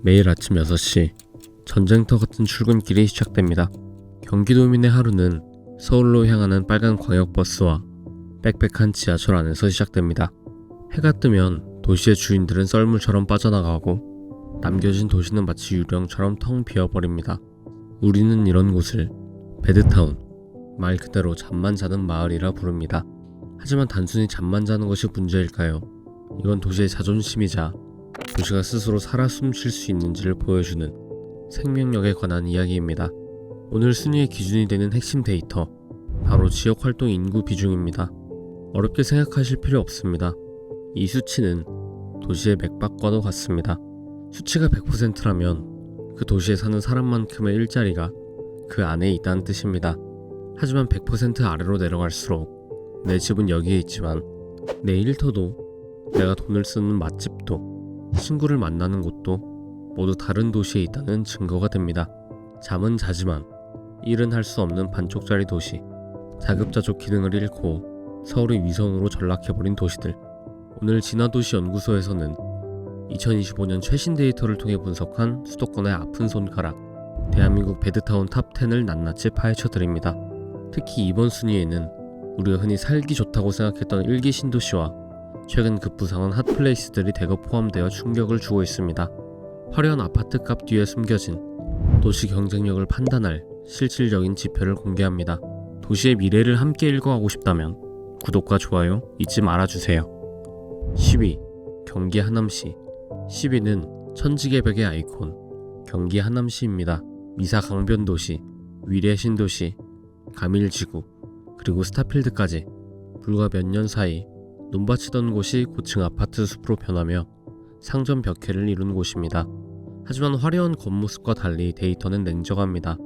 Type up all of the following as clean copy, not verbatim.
매일 아침 6시 전쟁터 같은 출근길이 시작됩니다. 경기도민의 하루는 서울로 향하는 빨간 광역버스와 빽빽한 지하철 안에서 시작됩니다. 해가 뜨면 도시의 주인들은 썰물처럼 빠져나가고 남겨진 도시는 마치 유령처럼 텅 비어버립니다. 우리는 이런 곳을 베드타운, 말 그대로 잠만 자는 마을이라 부릅니다. 하지만 단순히 잠만 자는 것이 문제일까요? 이건 도시의 자존심이자 도시가 스스로 살아 숨쉴 수 있는지를 보여주는 생명력에 관한 이야기입니다. 오늘 순위의 기준이 되는 핵심 데이터, 바로 지역활동 인구 비중입니다. 어렵게 생각하실 필요 없습니다. 이 수치는 도시의 맥박과도 같습니다. 수치가 100%라면 그 도시에 사는 사람만큼의 일자리가 그 안에 있다는 뜻입니다. 하지만 100% 아래로 내려갈수록 내 집은 여기에 있지만 내 일터도, 내가 돈을 쓰는 맛집도, 친구를 만나는 곳도 모두 다른 도시에 있다는 증거가 됩니다. 잠은 자지만 일은 할 수 없는 반쪽짜리 도시, 자급자족 기능을 잃고 서울의 위선으로 전락해버린 도시들. 오늘 진화도시연구소에서는 2025년 최신 데이터를 통해 분석한 수도권의 아픈 손가락, 대한민국 베드타운 탑10을 낱낱이 파헤쳐드립니다. 특히 이번 순위에는 우리가 흔히 살기 좋다고 생각했던 일기 신도시와 최근 급부상한 핫플레이스들이 대거 포함되어 충격을 주고 있습니다. 화려한 아파트값 뒤에 숨겨진 도시 경쟁력을 판단할 실질적인 지표를 공개합니다. 도시의 미래를 함께 읽어가고 싶다면 구독과 좋아요 잊지 말아주세요. 10위, 경기 하남시. 10위는 천지개벽의 아이콘, 경기 하남시입니다. 미사 강변도시, 위례 신도시, 가밀지구, 그리고 스타필드까지 불과 몇 년 사이 논밭이던 곳이 고층 아파트 숲으로 변하며 상점 벽해를 이룬 곳입니다. 하지만 화려한 겉모습과 달리 데이터는 냉정합니다.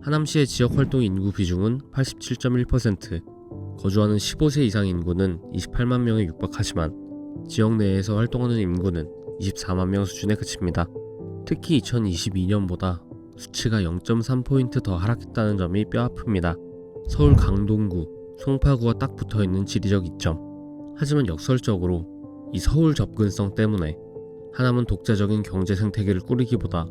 하남시의 지역활동 인구 비중은 87.1%, 거주하는 15세 이상 인구는 28만 명에 육박하지만 지역 내에서 활동하는 인구는 24만 명 수준에 그칩니다. 특히 2022년보다 수치가 0.3포인트 더 하락했다는 점이 뼈아픕니다. 서울 강동구, 송파구와 딱 붙어있는 지리적 이점. 하지만 역설적으로 이 서울 접근성 때문에 하남은 독자적인 경제 생태계를 꾸리기보다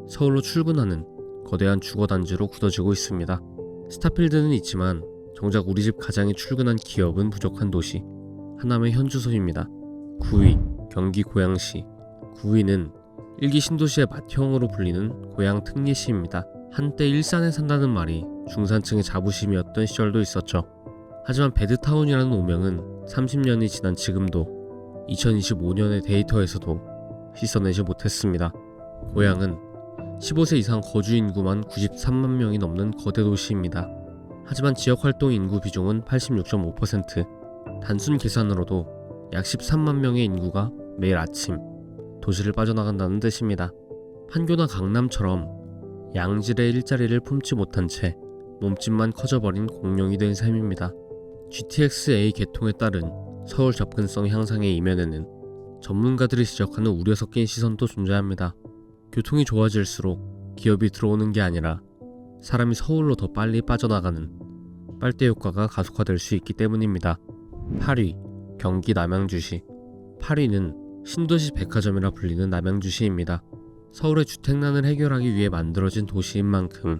서울로 출근하는 거대한 주거단지로 굳어지고 있습니다. 스타필드는 있지만 정작 우리 집 가장이 출근한 기업은 부족한 도시, 하남의 현 주소입니다. 9위, 경기 고양시. 9위는 일기 신도시의 맏형으로 불리는 고양 특례시입니다. 한때 일산에 산다는 말이 중산층의 자부심이었던 시절도 있었죠. 하지만 베드타운이라는 오명은 30년이 지난 지금도 2025년의 데이터에서도 씻어내지 못했습니다. 고양은 15세 이상 거주 인구만 93만 명이 넘는 거대 도시입니다. 하지만 지역활동 인구 비중은 86.5%, 단순 계산으로도 약 13만 명의 인구가 매일 아침 도시를 빠져나간다는 뜻입니다. 판교나 강남처럼 양질의 일자리를 품지 못한 채 몸집만 커져버린 공룡이 된 셈입니다. GTX-A 개통에 따른 서울 접근성 향상의 이면에는 전문가들이 지적하는 우려 섞인 시선도 존재합니다. 교통이 좋아질수록 기업이 들어오는 게 아니라 사람이 서울로 더 빨리 빠져나가는 빨대 효과가 가속화될 수 있기 때문입니다. 8위, 경기 남양주시. 8위는 신도시 백화점이라 불리는 남양주시입니다. 서울의 주택난을 해결하기 위해 만들어진 도시인 만큼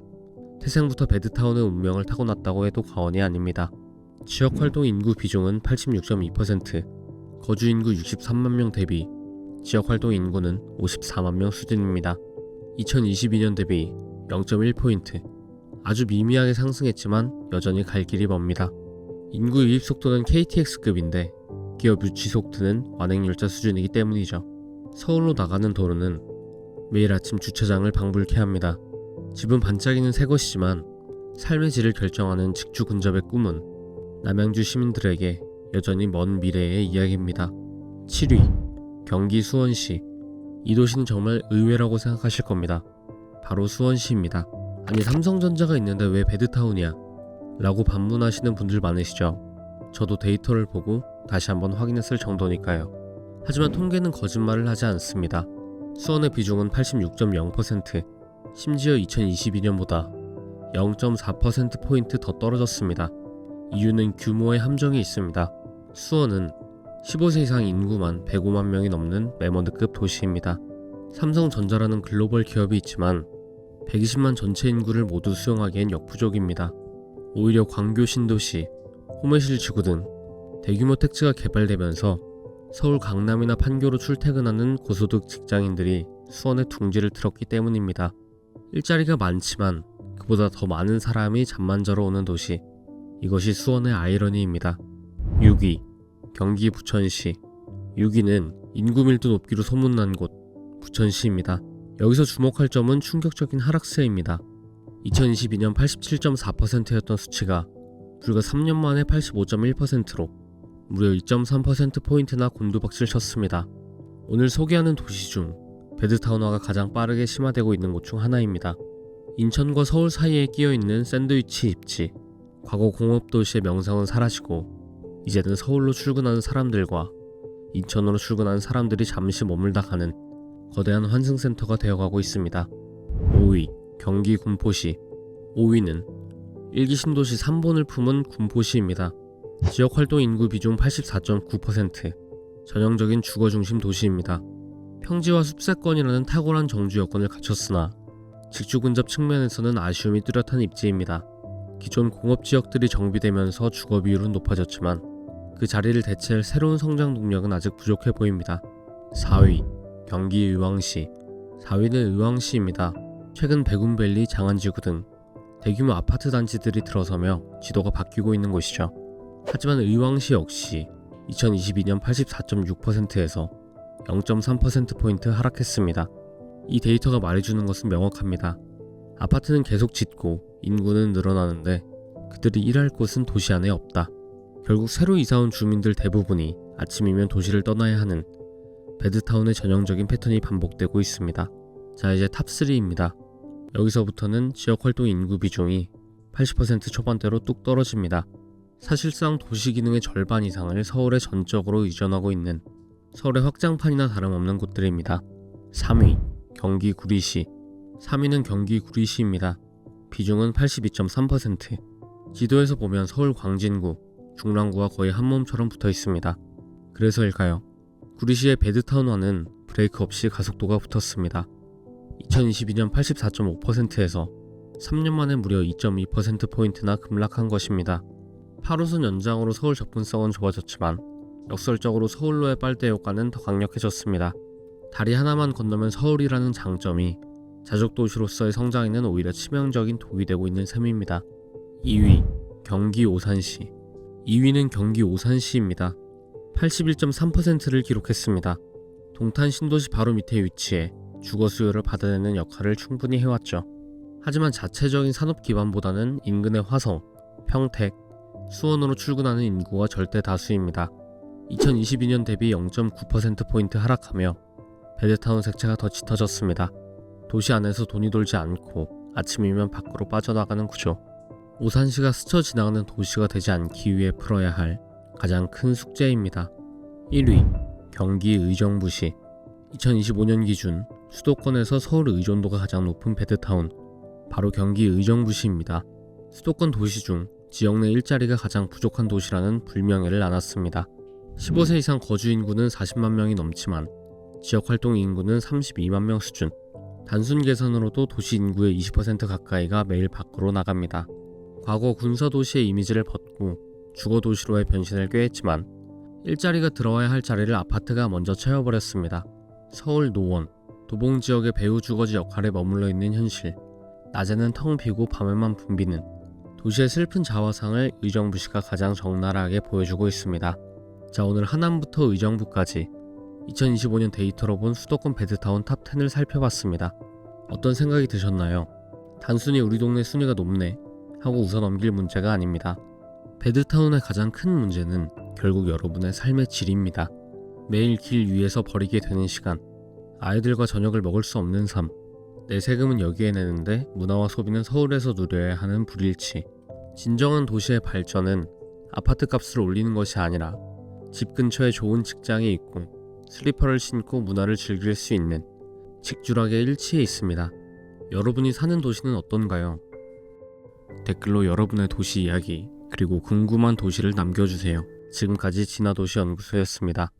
태생부터 베드타운의 운명을 타고났다고 해도 과언이 아닙니다. 지역활동 인구 비중은 86.2%, 거주 인구 63만 명 대비 지역활동 인구는 54만 명 수준입니다. 2022년 대비 0.1포인트, 아주 미미하게 상승했지만 여전히 갈 길이 멉니다. 인구 유입 속도는 KTX급인데 기업 유치 속도는 완행열차 수준이기 때문이죠. 서울로 나가는 도로는 매일 아침 주차장을 방불케 합니다. 집은 반짝이는 새 것이지만 삶의 질을 결정하는 직주 근접의 꿈은 남양주 시민들에게 여전히 먼 미래의 이야기입니다. 7위, 경기 수원시. 이 도시는 정말 의외라고 생각하실 겁니다. 바로 수원시입니다. 아니, 삼성전자가 있는데 왜 베드타운이야? 라고 반문하시는 분들 많으시죠. 저도 데이터를 보고 다시 한번 확인했을 정도니까요. 하지만 통계는 거짓말을 하지 않습니다. 수원의 비중은 86.0%, 심지어 2022년보다 0.4%포인트 더 떨어졌습니다. 이유는 규모의 함정이 있습니다. 수원은 15세 이상 인구만 105만 명이 넘는 레몬드급 도시입니다. 삼성전자라는 글로벌 기업이 있지만 120만 전체 인구를 모두 수용하기엔 역부족입니다. 오히려 광교 신도시, 호매실 지구 등 대규모 택지가 개발되면서 서울 강남이나 판교로 출퇴근하는 고소득 직장인들이 수원에 둥지를 틀었기 때문입니다. 일자리가 많지만 그보다 더 많은 사람이 잠만 자러 오는 도시, 이것이 수원의 아이러니입니다. 6위, 경기 부천시. 6위는 인구 밀도 높기로 소문난 곳, 부천시입니다. 여기서 주목할 점은 충격적인 하락세입니다. 2022년 87.4%였던 수치가 불과 3년 만에 85.1%로 무려 2.3%포인트나 곤두박질 쳤습니다. 오늘 소개하는 도시 중 베드타운화가 가장 빠르게 심화되고 있는 곳 중 하나입니다. 인천과 서울 사이에 끼어있는 샌드위치 입지, 과거 공업도시의 명성은 사라지고 이제는 서울로 출근하는 사람들과 인천으로 출근하는 사람들이 잠시 머물다 가는 거대한 환승센터가 되어가고 있습니다. 5위, 경기 군포시. 5위는 1기 신도시 3본을 품은 군포시입니다. 지역활동 인구 비중 84.9%, 전형적인 주거중심 도시입니다. 평지와 숲세권이라는 탁월한 정주 여건을 갖췄으나 직주근접 측면에서는 아쉬움이 뚜렷한 입지입니다. 기존 공업지역들이 정비되면서 주거 비율은 높아졌지만 그 자리를 대체할 새로운 성장 동력은 아직 부족해 보입니다. 4위, 경기 의왕시. 4위는 의왕시입니다. 최근 백운밸리, 장안지구 등 대규모 아파트 단지들이 들어서며 지도가 바뀌고 있는 곳이죠. 하지만 의왕시 역시 2022년 84.6%에서 0.3%포인트 하락했습니다. 이 데이터가 말해주는 것은 명확합니다. 아파트는 계속 짓고 인구는 늘어나는데 그들이 일할 곳은 도시 안에 없다. 결국 새로 이사온 주민들 대부분이 아침이면 도시를 떠나야 하는 베드타운의 전형적인 패턴이 반복되고 있습니다. 자, 이제 탑3입니다. 여기서부터는 지역활동 인구 비중이 80% 초반대로 뚝 떨어집니다. 사실상 도시 기능의 절반 이상을 서울에 전적으로 의존하고 있는 서울의 확장판이나 다름없는 곳들입니다. 3위, 경기 구리시. 3위는 경기 구리시입니다. 비중은 82.3%. 지도에서 보면 서울 광진구, 중랑구와 거의 한 몸처럼 붙어 있습니다. 그래서일까요? 구리시의 베드타운화는 브레이크 없이 가속도가 붙었습니다. 2022년 84.5%에서 3년 만에 무려 2.2%포인트나 급락한 것입니다. 8호선 연장으로 서울 접근성은 좋아졌지만 역설적으로 서울로의 빨대 효과는 더 강력해졌습니다. 다리 하나만 건너면 서울이라는 장점이 자족도시로서의 성장에는 오히려 치명적인 독이 되고 있는 셈입니다. 2위, 경기 오산시. 2위는 경기 오산시입니다. 81.3%를 기록했습니다. 동탄 신도시 바로 밑에 위치해 주거 수요를 받아내는 역할을 충분히 해왔죠. 하지만 자체적인 산업 기반보다는 인근의 화성, 평택, 수원으로 출근하는 인구가 절대 다수입니다. 2022년 대비 0.9%포인트 하락하며 베드타운 색채가 더 짙어졌습니다. 도시 안에서 돈이 돌지 않고 아침이면 밖으로 빠져나가는 구조. 오산시가 스쳐 지나가는 도시가 되지 않기 위해 풀어야 할 가장 큰 숙제입니다. 1위, 경기 의정부시. 2025년 기준 수도권에서 서울 의존도가 가장 높은 베드타운, 바로 경기 의정부시입니다. 수도권 도시 중 지역 내 일자리가 가장 부족한 도시라는 불명예를 안았습니다. 15세 이상 거주 인구는 40만 명이 넘지만 지역활동 인구는 32만 명 수준. 단순 계산으로도 도시 인구의 20% 가까이가 매일 밖으로 나갑니다. 과거 군서도시의 이미지를 벗고 주거도시로의 변신을 꾀했지만 일자리가 들어와야 할 자리를 아파트가 먼저 채워버렸습니다. 서울 노원, 도봉 지역의 배후 주거지 역할에 머물러 있는 현실. 낮에는 텅 비고 밤에만 붐비는 도시의 슬픈 자화상을 의정부시가 가장 적나라하게 보여주고 있습니다. 자, 오늘 하남부터 의정부까지 2025년 데이터로 본 수도권 베드타운 탑10을 살펴봤습니다. 어떤 생각이 드셨나요? 단순히 우리 동네 순위가 높네 하고 웃어넘길 문제가 아닙니다. 베드타운의 가장 큰 문제는 결국 여러분의 삶의 질입니다. 매일 길 위에서 버리게 되는 시간, 아이들과 저녁을 먹을 수 없는 삶, 내 세금은 여기에 내는데 문화와 소비는 서울에서 누려야 하는 불일치. 진정한 도시의 발전은 아파트 값을 올리는 것이 아니라 집 근처에 좋은 직장이 있고 슬리퍼를 신고 문화를 즐길 수 있는 직주락의 일치에 있습니다. 여러분이 사는 도시는 어떤가요? 댓글로 여러분의 도시 이야기 그리고 궁금한 도시를 남겨주세요. 지금까지 진화도시연구소였습니다.